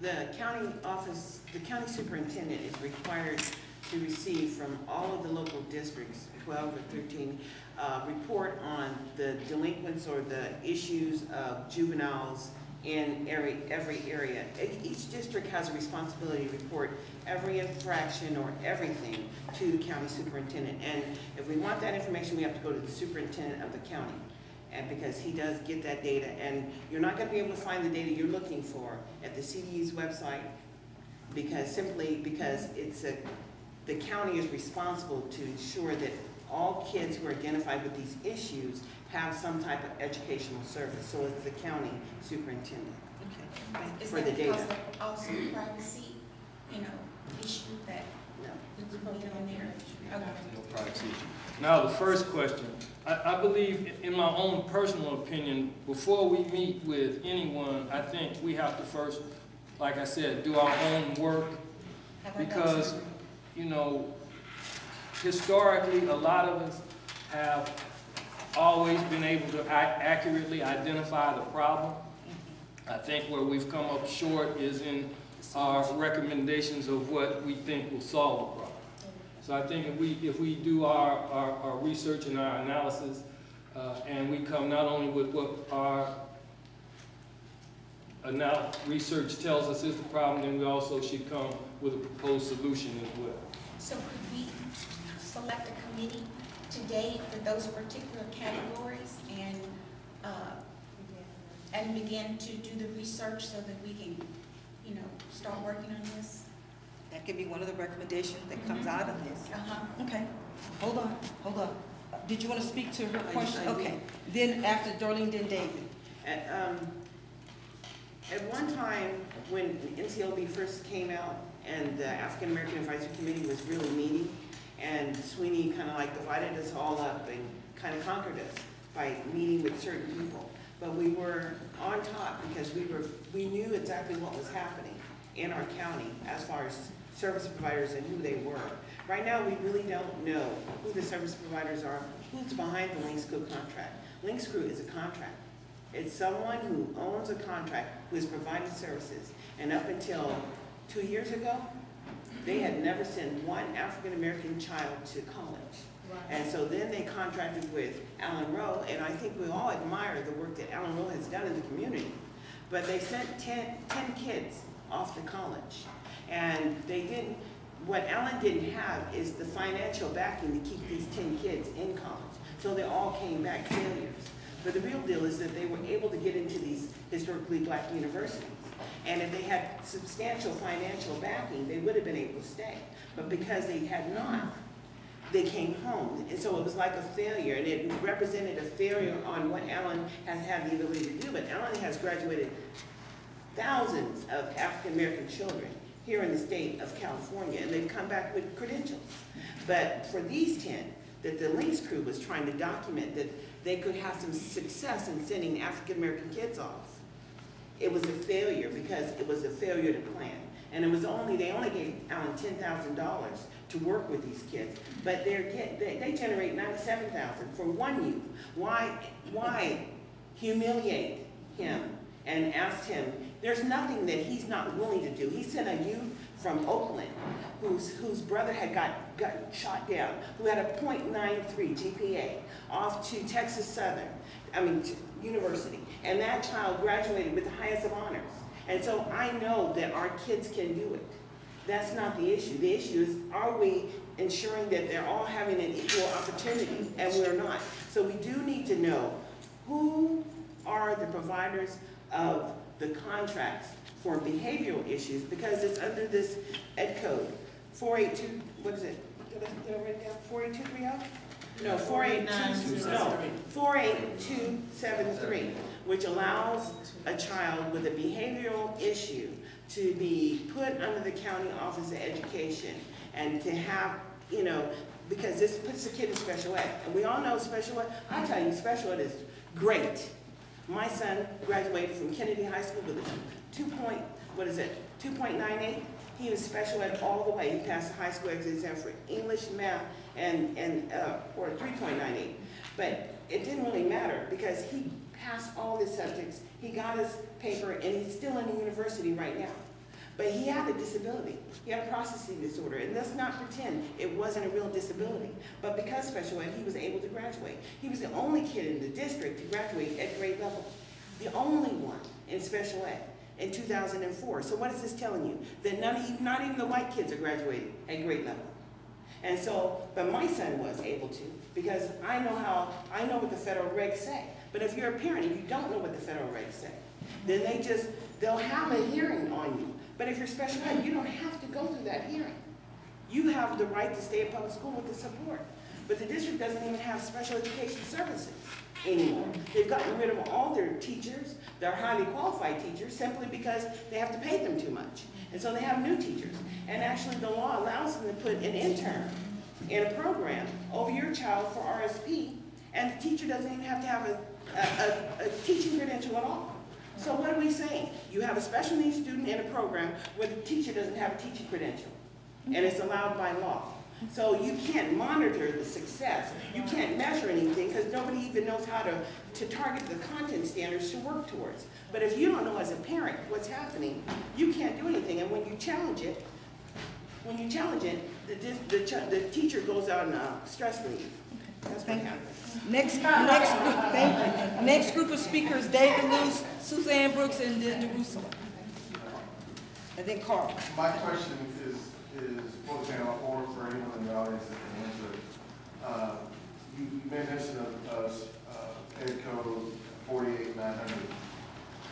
the county office, the county superintendent is required to receive from all of the local districts, 12 or 13, report on the delinquents or the issues of juveniles in every area. Each district has a responsibility to report every infraction or everything to the county superintendent. And if we want that information, we have to go to the superintendent of the county. And because he does get that data, and you're not going to be able to find the data you're looking for at the CDE's website, because it's the county is responsible to ensure that all kids who are identified with these issues have some type of educational service. So it's the county superintendent for the data. Is that also privacy, issue that would be on there? Okay. No privacy issue. Now the first question, I believe, in my own personal opinion, before we meet with anyone, I think we have to first, like I said, do our own work, because, historically, a lot of us have always been able to accurately identify the problem. I think where we've come up short is in our recommendations of what we think will solve the problem. So I think if we do our research and our analysis, and we come not only with what our research tells us is the problem, then we also should come with a proposed solution as well. So could we select a committee today for those particular categories and begin to do the research so that we can, start working on this? That could be one of the recommendations that comes out of this. Okay, hold on. Did you want to speak to her question? Okay, then after Darlene, then David. At one time, when NCLB first came out and the African American Advisory Committee was really meeting, and Sweeney kind of like divided us all up and kind of conquered us by meeting with certain people. But we were on top because we knew exactly what was happening in our county as far as service providers and who they were. Right now, we really don't know who the service providers are, who's behind the Lynx Crew contract. Lynx Crew is a contract. It's someone who owns a contract who is providing services. And up until 2 years ago, they had never sent one African-American child to college. Right. And so then they contracted with Allen Rowe, and I think we all admire the work that Allen Rowe has done in the community. But they sent 10 kids off to college. And what Allen didn't have is the financial backing to keep these 10 kids in college. So they all came back failures. But the real deal is that they were able to get into these historically black universities. And if they had substantial financial backing, they would have been able to stay. But because they had not, they came home. And so it was like a failure, and it represented a failure on what Allen has had the ability to do. But Allen has graduated thousands of African-American children here in the state of California, and they've come back with credentials. But for these 10, that the Lynx Crew was trying to document that they could have some success in sending African-American kids off, it was a failure because it was a failure to plan. And it was they only gave Allen $10,000 to work with these kids, but they generate $97,000 for one youth. Why humiliate him and ask him? There's nothing that he's not willing to do. He sent a youth from Oakland whose brother had got shot down, who had a .93 GPA, off to Texas Southern, University. And that child graduated with the highest of honors. And so I know that our kids can do it. That's not the issue. The issue is, are we ensuring that they're all having an equal opportunity? And we're not. So we do need to know who are the providers of the contracts for behavioral issues, because it's under this Ed Code 482, what is it? Did I write it down? 48230? No, 48273, which allows a child with a behavioral issue to be put under the county office of education and to have, because this puts the kid in special ed. And we all know special ed, I tell you, special ed is great. My son graduated from Kennedy High School with a 2.98. He was special ed all the way. He passed the high school exit exam for English, math, or 3.98. But it didn't really matter because he passed all his subjects. He got his paper, and he's still in the university right now. But he had a disability. He had a processing disorder, and let's not pretend it wasn't a real disability. But because special ed, he was able to graduate. He was the only kid in the district to graduate at grade level. The only one in special ed in 2004. So what is this telling you? That not even the white kids are graduating at grade level. And so, but my son was able to, because I know what the federal regs say. But if you're a parent and you don't know what the federal regs say, then they'll have a hearing on you. But if you're special ed, you don't have to go through that hearing. You have the right to stay in public school with the support. But the district doesn't even have special education services anymore. They've gotten rid of all their teachers, their highly qualified teachers, simply because they have to pay them too much. And so they have new teachers. And actually the law allows them to put an intern in a program over your child for RSP, and the teacher doesn't even have to have a teaching credential at all. So what are we saying? You have a special needs student in a program where the teacher doesn't have a teaching credential, and it's allowed by law. So you can't monitor the success. You can't measure anything because nobody even knows how to target the content standards to work towards. But if you don't know as a parent what's happening, you can't do anything. And when you challenge it, the teacher goes out on stress leave. That's what happens. Next group, thank you. Next group of speakers, David Luce, Suzanne Brooks, and then DeRusso. And then Carl. My question is for the panel or for anyone in the audience that can answer it. You made mention of Ed Code 48900.